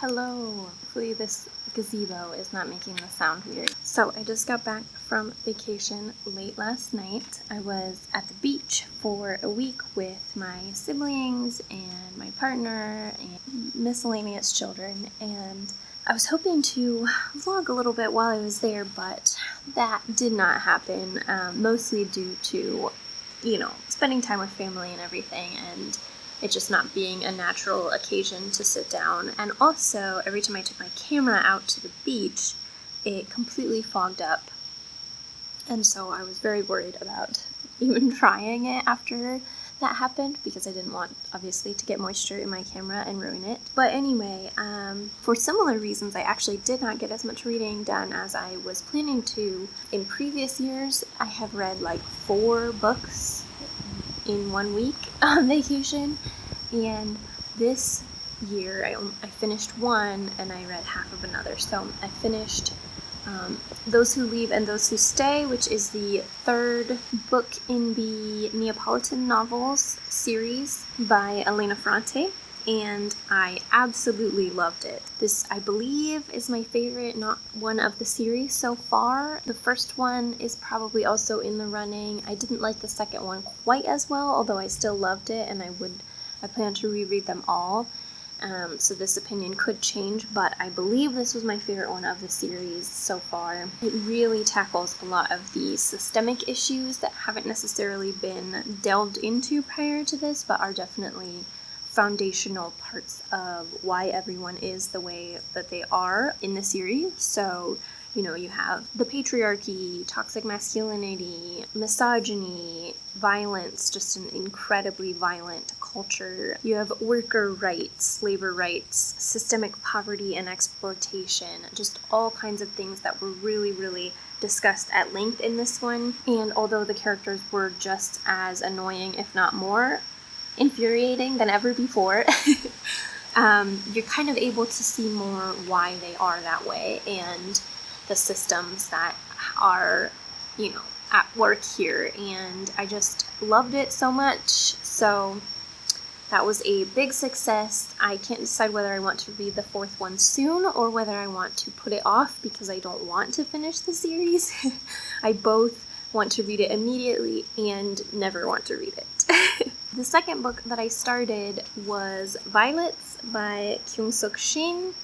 Hello. Hopefully this gazebo is not making the sound weird. So I just got back from vacation late last night. I was at the beach for a week with my siblings and my partner and miscellaneous children, and I was hoping to vlog a little bit while I was there, but that did not happen, mostly due to, spending time with family and everything, and it just not being a natural occasion to sit down. And also, every time I took my camera out to the beach, it completely fogged up. And so I was very worried about even trying it after that happened, because I didn't want, obviously, to get moisture in my camera and ruin it. But anyway, for similar reasons, I actually did not get as much reading done as I was planning to. In previous years, I have read like 4 books in 1 week on vacation, and this year I finished one and I read half of another. So I finished Those Who Leave and Those Who Stay, which is the 3rd book in the Neapolitan novels series by Elena Ferrante, and I absolutely loved it. This, I believe, is my favorite, not one of the series so far. The first one is probably also in the running. I didn't like the second one quite as well, although I still loved it, and I plan to reread them all. So this opinion could change, but I believe this was my favorite one of the series so far. It really tackles a lot of the systemic issues that haven't necessarily been delved into prior to this, but are definitely foundational parts of why everyone is the way that they are in the series. So, you have the patriarchy, toxic masculinity, misogyny, violence, just an incredibly violent culture. You have worker rights, labor rights, systemic poverty and exploitation, just all kinds of things that were really, really discussed at length in this one. And although the characters were just as annoying, if not more infuriating than ever before, you're kind of able to see more why they are that way and the systems that are, at work here. And I just loved it so much. So that was a big success. I can't decide whether I want to read the 4th one soon or whether I want to put it off because I don't want to finish the series. I both want to read it immediately and never want to read it. The second book that I started was Violets by Kyung-Suk Shin.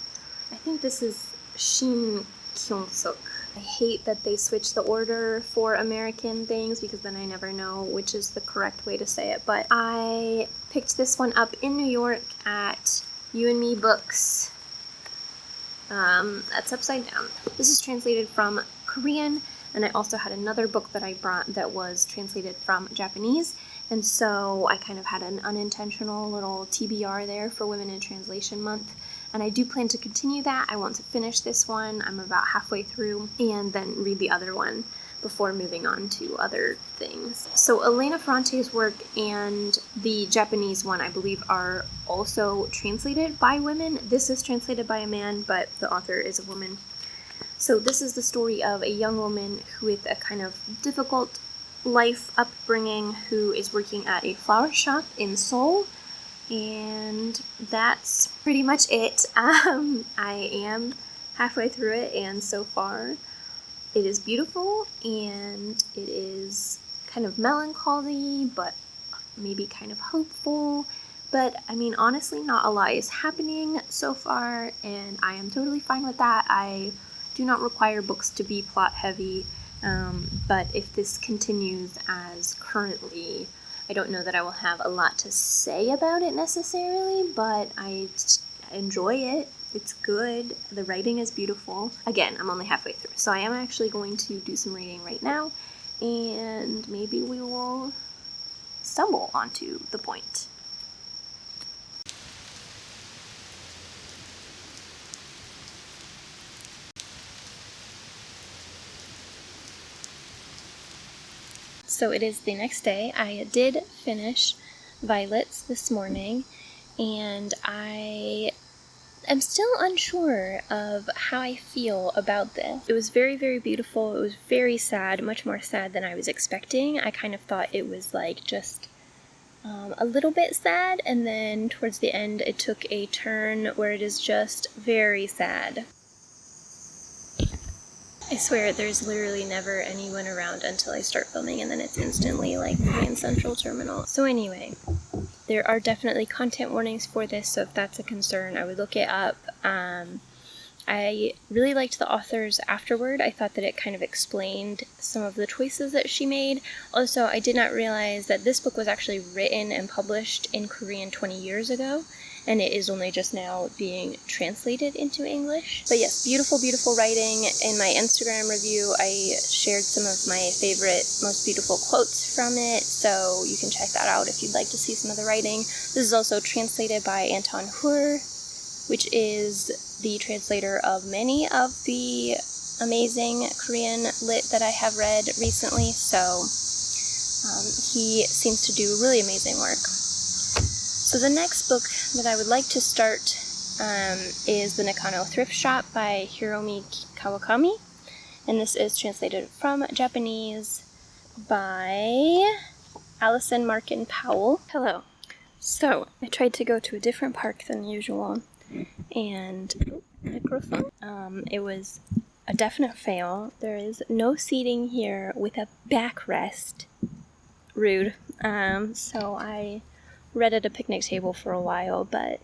I think this is Shin Kyung-Suk. I hate that they switch the order for American things because then I never know which is the correct way to say it. But I picked this one up in New York at You and Me Books. That's upside down. This is translated from Korean, and I also had another book that I brought that was translated from Japanese. And so I kind of had an unintentional little TBR there for Women in Translation Month. And I do plan to continue that. I want to finish this one. I'm about halfway through, and then read the other one before moving on to other things. So Elena Ferrante's work and the Japanese one, I believe, are also translated by women. This is translated by a man, but the author is a woman. So this is the story of a young woman with a kind of difficult life upbringing who is working at a flower shop in Seoul. And that's pretty much it. I am halfway through it, and so far it is beautiful, and it is kind of melancholy, but maybe kind of hopeful. But, honestly, not a lot is happening so far, and I am totally fine with that. I do not require books to be plot heavy, but if this continues as currently, I don't know that I will have a lot to say about it necessarily, but I enjoy it. It's good. The writing is beautiful. Again, I'm only halfway through, so I am actually going to do some reading right now, and maybe we will stumble onto the point. So it is the next day. I did finish Violets this morning, and I am still unsure of how I feel about this. It was very, very beautiful. It was very sad, much more sad than I was expecting. I kind of thought it was like just a little bit sad, and then towards the end it took a turn where it is just very sad. I swear there's literally never anyone around until I start filming, and then it's instantly like Grand Central Terminal. So anyway, there are definitely content warnings for this, so if that's a concern, I would look it up. I really liked the author's afterword. I thought that it kind of explained some of the choices that she made. Also, I did not realize that this book was actually written and published in Korean 20 years ago, and it is only just now being translated into English. But yes, beautiful, beautiful writing. In my Instagram review, I shared some of my favorite, most beautiful quotes from it, so you can check that out if you'd like to see some of the writing. This is also translated by Anton Hur, which is the translator of many of the amazing Korean lit that I have read recently, so he seems to do really amazing work. So the next book that I would like to start is The Nakano Thrift Shop by Hiromi Kawakami, and this is translated from Japanese by Allison Markin Powell. Hello. So, I tried to go to a different park than usual, and it was a definite fail. There is no seating here with a backrest. Rude. So I read at a picnic table for a while, but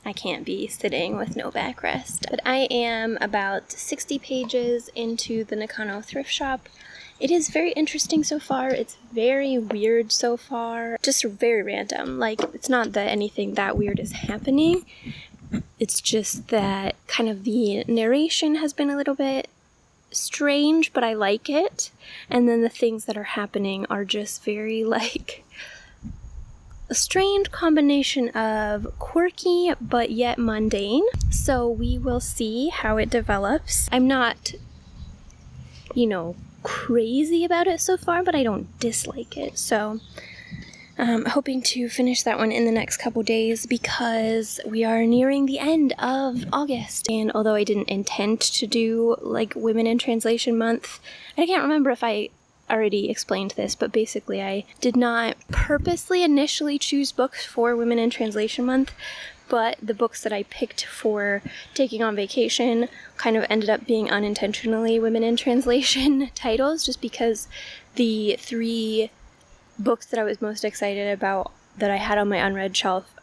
I can't be sitting with no backrest. But I am about 60 pages into the Nakano Thrift Shop. It is very interesting so far. It's very weird so far. Just very random. Like, it's not that anything that weird is happening. It's just that kind of the narration has been a little bit strange, but I like it. And then the things that are happening are just very, like, a strange combination of quirky but yet mundane. So we will see how it develops. I'm not, crazy about it so far, but I don't dislike it. So hoping to finish that one in the next couple days because we are nearing the end of August. And although I didn't intend to do like Women in Translation Month, I can't remember if I already explained this, but basically I did not purposely initially choose books for Women in Translation Month, but the books that I picked for taking on vacation kind of ended up being unintentionally Women in Translation titles, just because the 3 books that I was most excited about that I had on my unread shelf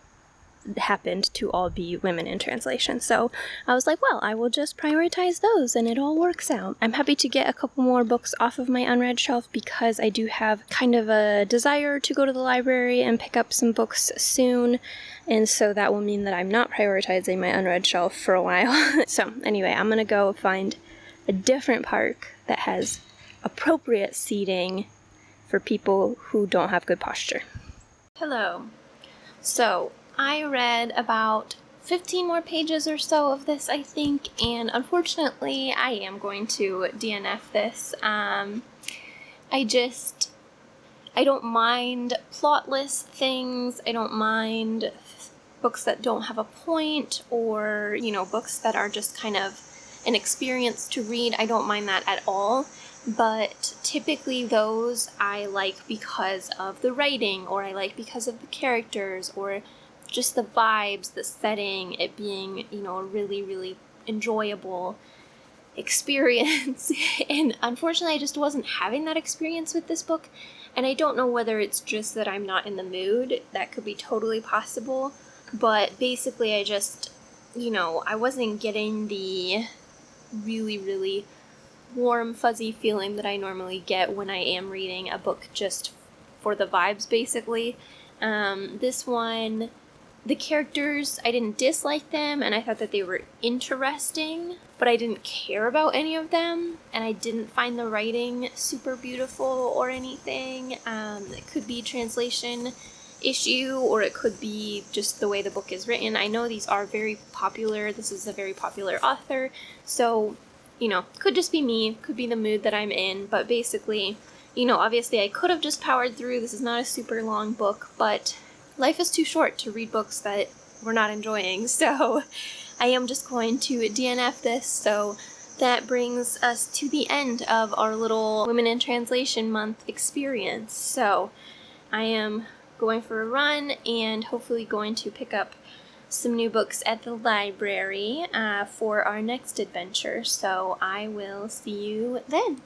happened to all be Women in Translation. So I was like, well, I will just prioritize those and it all works out. I'm happy to get a couple more books off of my unread shelf because I do have kind of a desire to go to the library and pick up some books soon. And so that will mean that I'm not prioritizing my unread shelf for a while. So anyway, I'm going to go find a different park that has appropriate seating for people who don't have good posture. Hello. So I read about 15 more pages or so of this, I think, and unfortunately I am going to DNF this. I don't mind plotless things. I don't mind books that don't have a point, or, books that are just kind of an experience to read. I don't mind that at all. But typically those I like because of the writing, or I like because of the characters, or just the vibes, the setting, it being, a really, really enjoyable experience. And unfortunately, I just wasn't having that experience with this book. And I don't know whether it's just that I'm not in the mood. That could be totally possible. But basically, I just, I wasn't getting the really, really warm, fuzzy feeling that I normally get when I am reading a book just for the vibes, basically. This one, the characters, I didn't dislike them, and I thought that they were interesting, but I didn't care about any of them, and I didn't find the writing super beautiful or anything. It could be translation issue, or it could be just the way the book is written. I know these are very popular. This is a very popular author, so could just be me, could be the mood that I'm in, but basically, obviously I could have just powered through. This is not a super long book, but life is too short to read books that we're not enjoying, so I am just going to DNF this. So that brings us to the end of our little Women in Translation Month experience. So I am going for a run and hopefully going to pick up some new books at the library for our next adventure. So I will see you then.